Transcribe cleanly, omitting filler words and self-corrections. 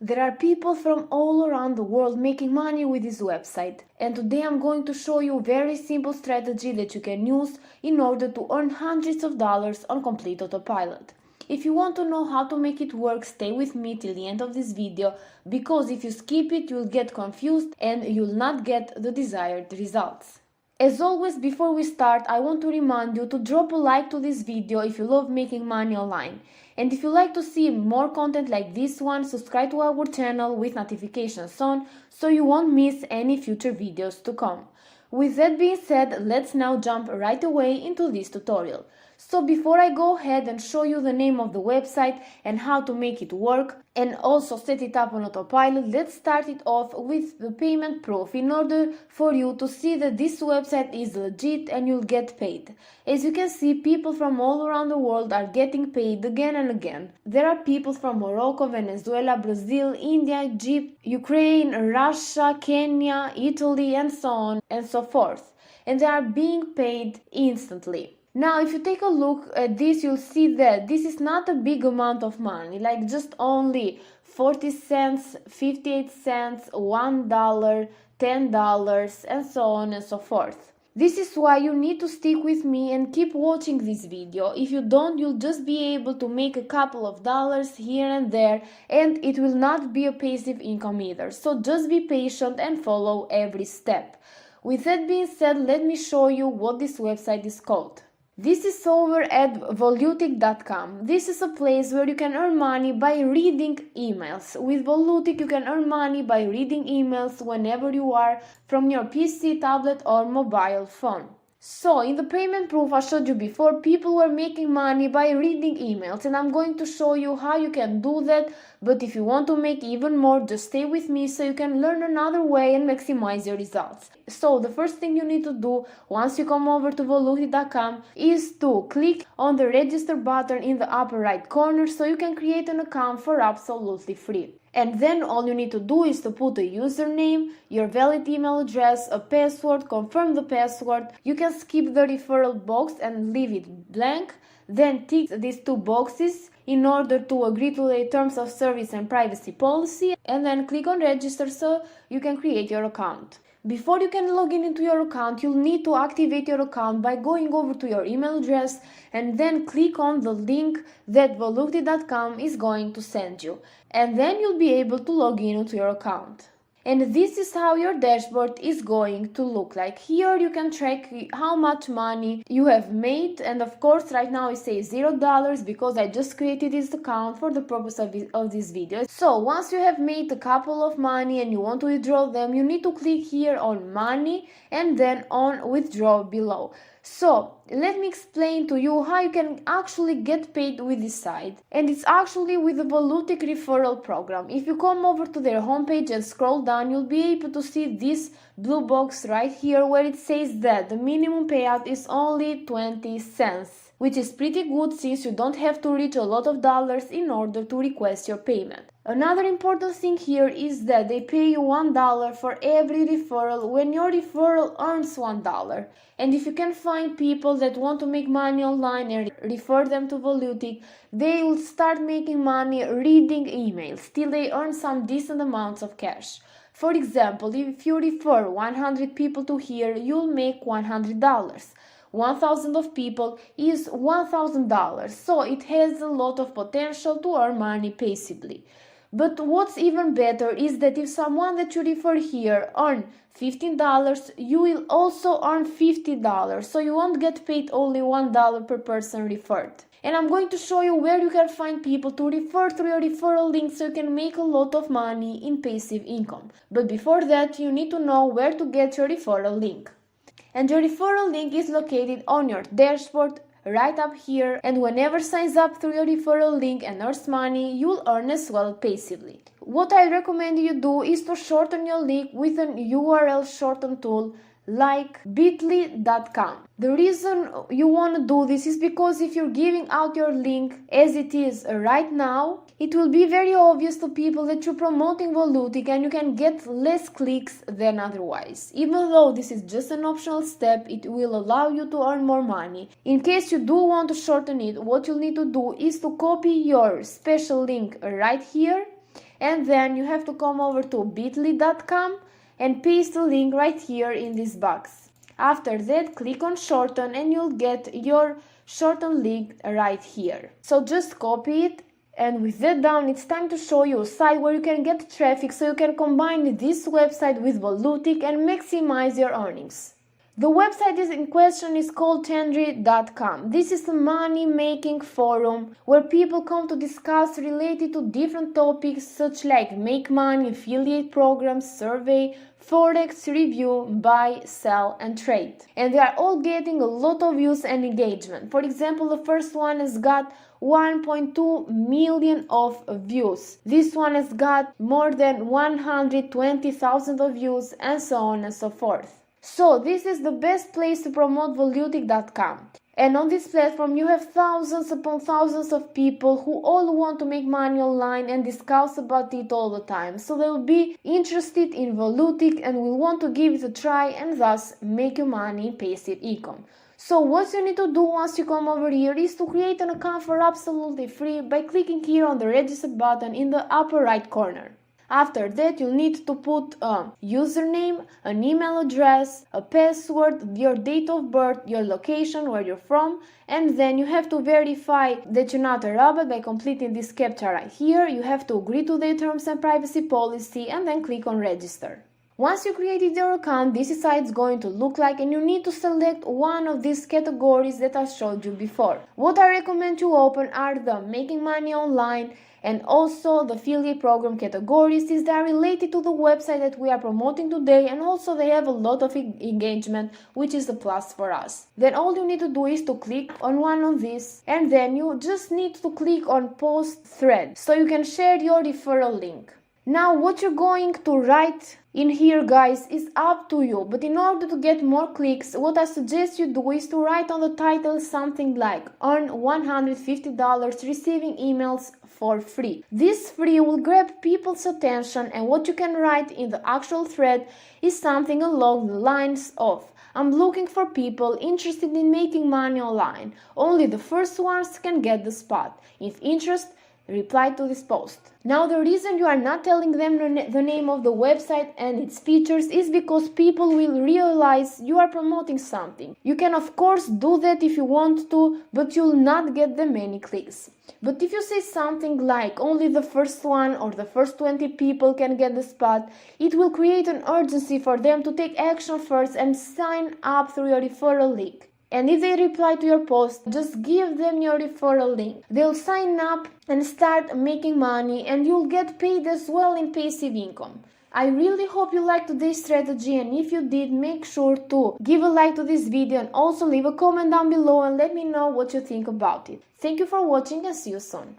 There are people from all around the world making money with this website, and today I'm going to show you a very simple strategy that you can use in order to earn hundreds of dollars on complete autopilot. If you want to know how to make it work, stay with me till the end of this video, because if you skip it you'll get confused and you'll not get the desired results. As always, before we start, I want to remind you to drop a like to this video if you love making money online. And if you like to see more content like this one, subscribe to our channel with notifications on so you won't miss any future videos to come. With that being said, let's now jump right away into this tutorial. So before I go ahead and show you the name of the website and how to make it work and also set it up on autopilot, let's start it off with the payment proof in order for you to see that this website is legit and you'll get paid. As you can see, people from all around the world are getting paid again and again. There are people from Morocco, Venezuela, Brazil, India, Egypt, Ukraine, Russia, Kenya, Italy, and so on and so forth. And they are being paid instantly. Now, if you take a look at this, you'll see that this is not a big amount of money, like just only 40 cents, 58 cents, $1, $10, and so on and so forth. This is why you need to stick with me and keep watching this video. If you don't, you'll just be able to make a couple of dollars here and there, and it will not be a passive income either. So just be patient and follow every step. With that being said, let me show you what this website is called. This is over at volutic.com. This is a place where you can earn money by reading emails. With Volutic, you can earn money by reading emails whenever you are from your PC, tablet, or mobile phone. So, in the payment proof I showed you before, people were making money by reading emails, and I'm going to show you how you can do that. But if you want to make even more, just stay with me so you can learn another way and maximize your results. So, the first thing you need to do once you come over to volutic.com is to click on the register button in the upper right corner so you can create an account for absolutely free. And then all you need to do is to put a username, your valid email address, a password, confirm the password. You can skip the referral box and leave it blank. Then tick these two boxes in order to agree to the terms of service and privacy policy, and then click on register so you can create your account. Before you can log in into your account, you'll need to activate your account by going over to your email address and then click on the link that volutic.com is going to send you. And then you'll be able to log in into your account. And this is how your dashboard is going to look like. Here you can track how much money you have made, and of course right now it says $0 because I just created this account for the purpose of this video. So once you have made a couple of money and you want to withdraw them, you need to click here on money and then on withdraw below. So let me explain to you how you can actually get paid with this site, and it's actually with the Volutic referral program. If you come over to their homepage and scroll down, you'll be able to see this blue box right here where it says that the minimum payout is only 20 cents, which is pretty good since you don't have to reach a lot of dollars in order to request your payment. Another important thing here is that they pay you $1 for every referral when your referral earns $1. And if you can find people that want to make money online and refer them to Volutic, they will start making money reading emails till they earn some decent amounts of cash. For example, if you refer 100 people to here, you'll make $100. 1,000 of people is $1,000, so it has a lot of potential to earn money passively. But what's even better is that if someone that you refer here earn $15, you will also earn $50, so you won't get paid only $1 per person referred. And I'm going to show you where you can find people to refer through your referral link so you can make a lot of money in passive income. But before that, you need to know where to get your referral link. And your referral link is located on your dashboard right up here, and whenever signs up through your referral link and earns money, you'll earn as well passively. What I recommend you do is to shorten your link with an URL shorten tool like bit.ly.com. The reason you want to do this is because if you're giving out your link as it is right now, it will be very obvious to people that you're promoting Volutic and you can get less clicks than otherwise. Even though this is just an optional step, it will allow you to earn more money. In case you do want to shorten it, what you'll need to do is to copy your special link right here And then you have to come over to bit.ly.com and paste the link right here in this box. After that, click on shorten and you'll get your shorten link right here. So just copy it, and with that done, it's time to show you a site where you can get traffic so you can combine this website with Volutic and maximize your earnings. The website in question is called Tendry.com. This is a money-making forum where people come to discuss related to different topics such like make money, affiliate programs, survey, forex, review, buy, sell, and trade. And they are all getting a lot of views and engagement. For example, the first one has got 1.2 million of views. This one has got more than 120,000 of views, and so on and so forth. So this is the best place to promote Volutic.com. And on this platform you have thousands upon thousands of people who all want to make money online and discuss about it all the time. So they will be interested in Volutic and will want to give it a try and thus make you money in passive income. So what you need to do once you come over here is to create an account for absolutely free by clicking here on the register button in the upper right corner. After that, you'll need to put a username, an email address, a password, your date of birth, your location, where you're from, and then you have to verify that you're not a robot by completing this captcha right here. You have to agree to their terms and privacy policy and then click on register. Once you created your account, this is how it's going to look like, and you need to select one of these categories that I showed you before. What I recommend you open are the making money online and also the affiliate program categories, since they are related to the website that we are promoting today, and also they have a lot of engagement, which is a plus for us. Then all you need to do is to click on one of these, and then you just need to click on post thread so you can share your referral link. Now what you're going to write in here, guys, is up to you, but in order to get more clicks, what I suggest you do is to write on the title something like earn $150 receiving emails for free. This free will grab people's attention, and what you can write in the actual thread is something along the lines of I'm looking for people interested in making money online. Only the first ones can get the spot. If interest, reply to this post. Now the reason you are not telling them the name of the website and its features is because people will realize you are promoting something. You can of course do that if you want to, but you'll not get the many clicks. But if you say something like only the first one or the first 20 people can get the spot, it will create an urgency for them to take action first and sign up through your referral link. And if they reply to your post, just give them your referral link. They'll sign up and start making money, and you'll get paid as well in passive income. I really hope you liked today's strategy, and if you did, make sure to give a like to this video and also leave a comment down below and let me know what you think about it. Thank you for watching and see you soon.